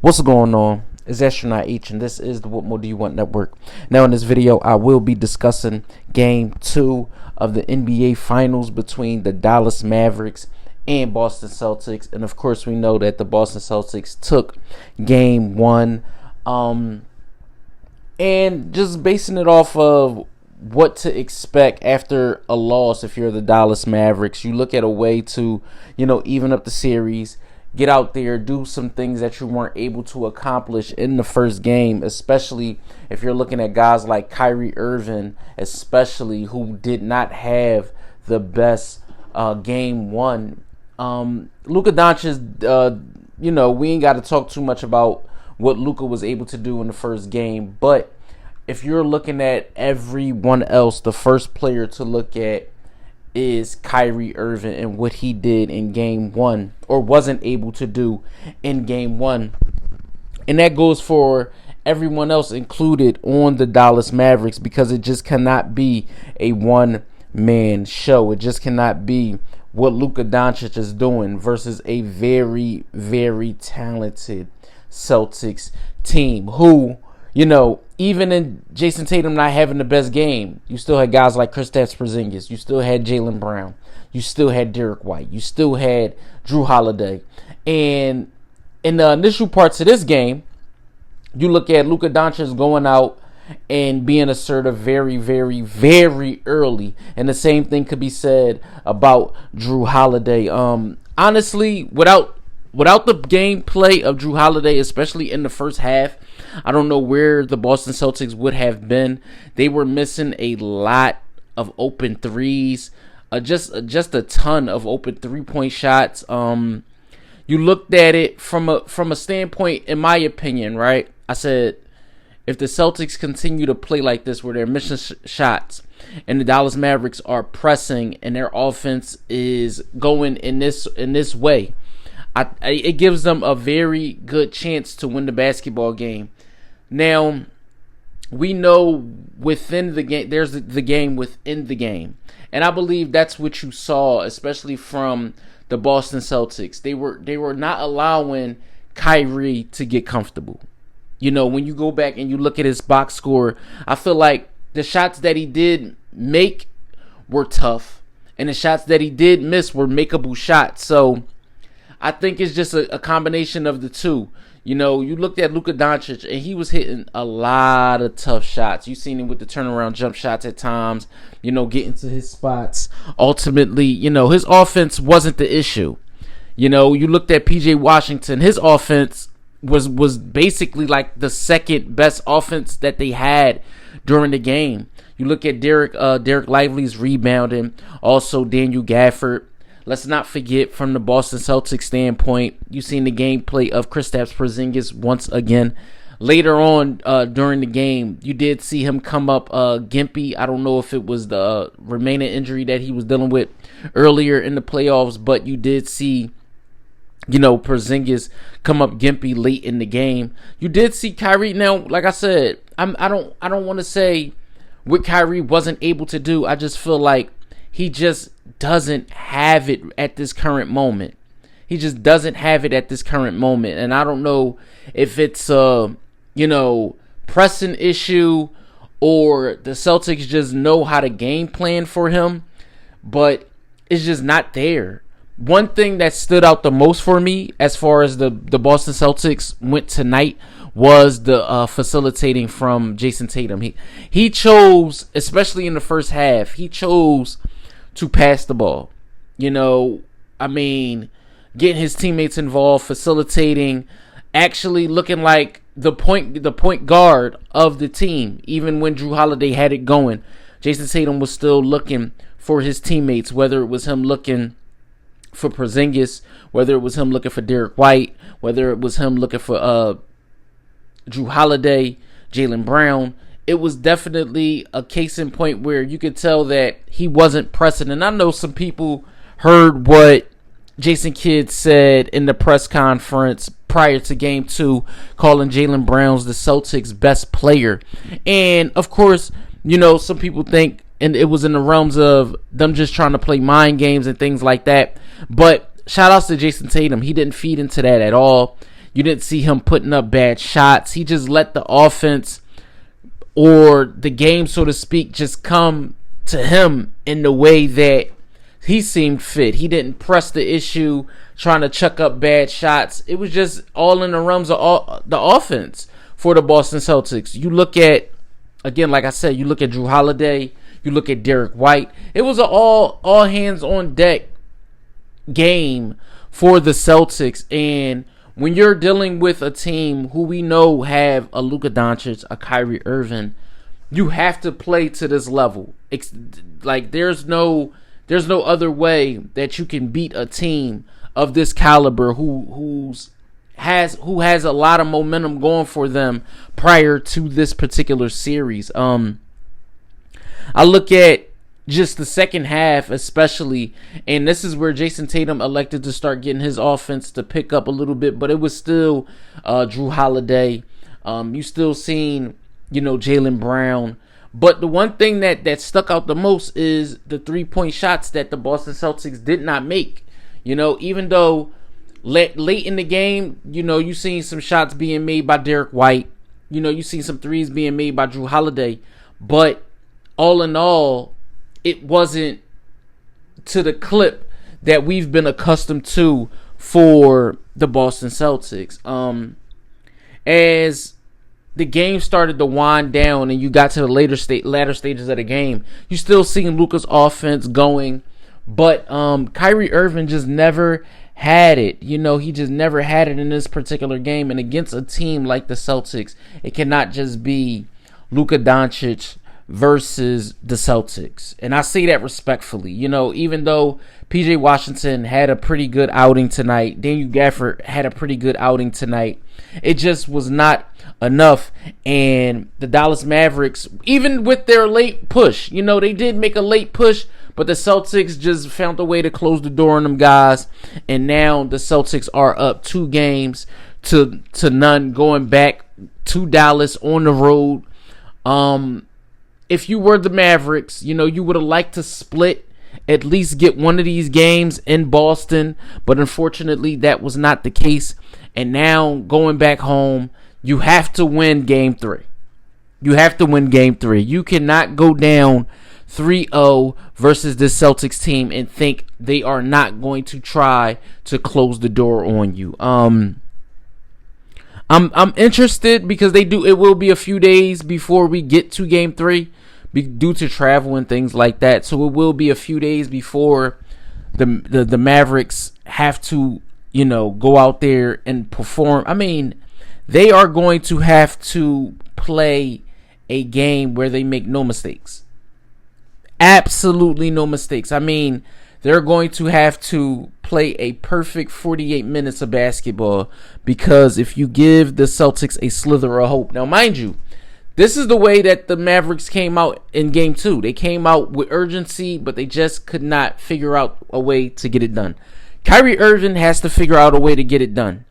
What's going on? It's Astronaut H, and this is the What More Do You Want Network. Now, in this video, I will be discussing Game 2 of the NBA Finals between the Dallas Mavericks and Boston Celtics. And, of course, we know that the Boston Celtics took Game 1. And just basing it off of what to expect after a loss if you're the Dallas Mavericks. You look at a way to, even up the series. Get out there, do some things that you weren't able to accomplish in the first game, especially if you're looking at guys like Kyrie Irving, especially, who did not have the best game one. Luka Doncic, we ain't got to talk too much about what Luka was able to do in the first game, but if you're looking at everyone else, the first player to look at is Kyrie Irving and what he did in game one, or wasn't able to do in game one. And that goes for everyone else included on the Dallas Mavericks, because it just cannot be a one-man show. It just cannot be what Luka Doncic is doing versus a very, very talented Celtics team who, even in Jason Tatum not having the best game, you still had guys like Kristaps Porzingis. You still had Jaylen Brown. You still had Derek White. You still had Drew Holiday. And in the initial parts of this game, you look at Luka Doncic going out and being assertive very, very, very early. And the same thing could be said about Drew Holiday. Honestly, without the gameplay of Drew Holiday, especially in the first half, I don't know where the Boston Celtics would have been. They were missing a lot of open threes, just a ton of open three-point shots. You looked at it from a standpoint, in my opinion, right? I said, if the Celtics continue to play like this, where they're missing shots, and the Dallas Mavericks are pressing, and their offense is going in this way, it gives them a very good chance to win the basketball game. Now, we know within the game, there's the game within the game. And I believe that's what you saw, especially from the Boston Celtics. They were not allowing Kyrie to get comfortable. When you go back and you look at his box score, I feel like the shots that he did make were tough, and the shots that he did miss were makeable shots. So I think it's just a combination of the two. You looked at Luka Doncic, and he was hitting a lot of tough shots. You seen him with the turnaround jump shots at times, getting to his spots. Ultimately, his offense wasn't the issue. You looked at PJ Washington, his offense was basically like the second best offense that they had during the game. You look at Derek Lively's rebounding, also Daniel Gafford. Let's not forget, from the Boston Celtics standpoint, you've seen the gameplay of Kristaps Porzingis once again. Later on during the game, you did see him come up gimpy. I don't know if it was the remaining injury that he was dealing with earlier in the playoffs, but you did see, Porzingis come up gimpy late in the game. You did see Kyrie. Now, like I said, I don't want to say what Kyrie wasn't able to do. I just feel like he just doesn't have it at this current moment. He just doesn't have it at this current moment. And I don't know if it's a, pressing issue, or the Celtics just know how to game plan for him, but it's just not there. One thing that stood out the most for me as far as the Boston Celtics went tonight was the facilitating from Jason Tatum. He chose, especially in the first half, he chose to pass the ball. Getting his teammates involved, facilitating, actually looking like the point guard of the team. Even when Drew Holiday had it going, Jason Tatum was still looking for his teammates, whether it was him looking for Porzingis, whether it was him looking for Derek White, whether it was him looking for Drew Holiday, Jaylen Brown. It was definitely a case in point where you could tell that he wasn't pressing. And I know some people heard what Jason Kidd said in the press conference prior to Game 2, calling Jaylen Brown the Celtics' best player. And, of course, some people think, and it was in the realms of them just trying to play mind games and things like that. But shout outs to Jason Tatum. He didn't feed into that at all. You didn't see him putting up bad shots. He just let the offense or the game, so to speak, just come to him in the way that he seemed fit. He didn't press the issue trying to chuck up bad shots. It was just all in the realms of the offense for the Boston Celtics. You look at, again, like I said, you look at Drew Holiday, you look at Derek White. It was an all hands on deck game for the Celtics. And when you're dealing with a team who we know have a Luka Doncic, a Kyrie Irving, you have to play to this level. Like there's no other way that you can beat a team of this caliber who has a lot of momentum going for them prior to this particular series. I look at just the second half especially, and this is where Jason Tatum elected to start getting his offense to pick up a little bit, but it was still Drew Holiday. You still seen, Jaylen Brown. But the one thing that stuck out the most is the 3-point shots that the Boston Celtics did not make. Even though late in the game, you seen some shots being made by Derek White. You seen some threes being made by Drew Holiday. But all in all, it wasn't to the clip that we've been accustomed to for the Boston Celtics. As the game started to wind down and you got to the latter stages of the game, you still seeing Luka's offense going, but Kyrie Irving just never had it. He just never had it in this particular game. And against a team like the Celtics, it cannot just be Luka Doncic versus the Celtics. And I say that respectfully. Even though PJ Washington had a pretty good outing tonight, Daniel Gafford had a pretty good outing tonight, it just was not enough. And the Dallas Mavericks, even with their late push, they did make a late push, but the Celtics just found a way to close the door on them guys. And now the Celtics are up 2 games to none, going back to Dallas on the road. If you were the Mavericks, you would have liked to split, at least get one of these games in Boston, but unfortunately that was not the case. And now going back home, you have to win game 3. You have to win game 3. You cannot go down 3-0 versus this Celtics team and think they are not going to try to close the door on you. I'm interested because it will be a few days before we get to game 3 due to travel and things like that. So it will be a few days before the Mavericks have to, go out there and perform. I mean, they are going to have to play a game where they make no mistakes. Absolutely no mistakes. I mean, they're going to have to play a perfect 48 minutes of basketball, because if you give the Celtics a slither of hope. Now, mind you, this is the way that the Mavericks came out in game 2. They came out with urgency, but they just could not figure out a way to get it done. Kyrie Irving has to figure out a way to get it done.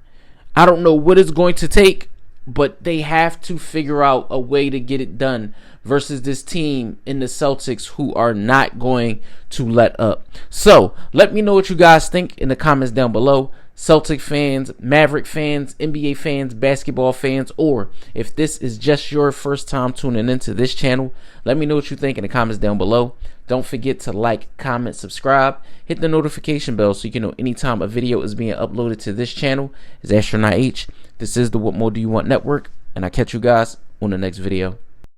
I don't know what it's going to take, but they have to figure out a way to get it done versus this team in the Celtics who are not going to let up. So let me know what you guys think in the comments down below. Celtic fans, Maverick fans, NBA fans, basketball fans, or if this is just your first time tuning into this channel, let me know what you think in the comments down below. Don't forget to like, comment, subscribe, hit the notification bell so you can know anytime a video is being uploaded to this channel. It's Astronaut H. This is the What More Do You Want Network, and I'll catch you guys on the next video.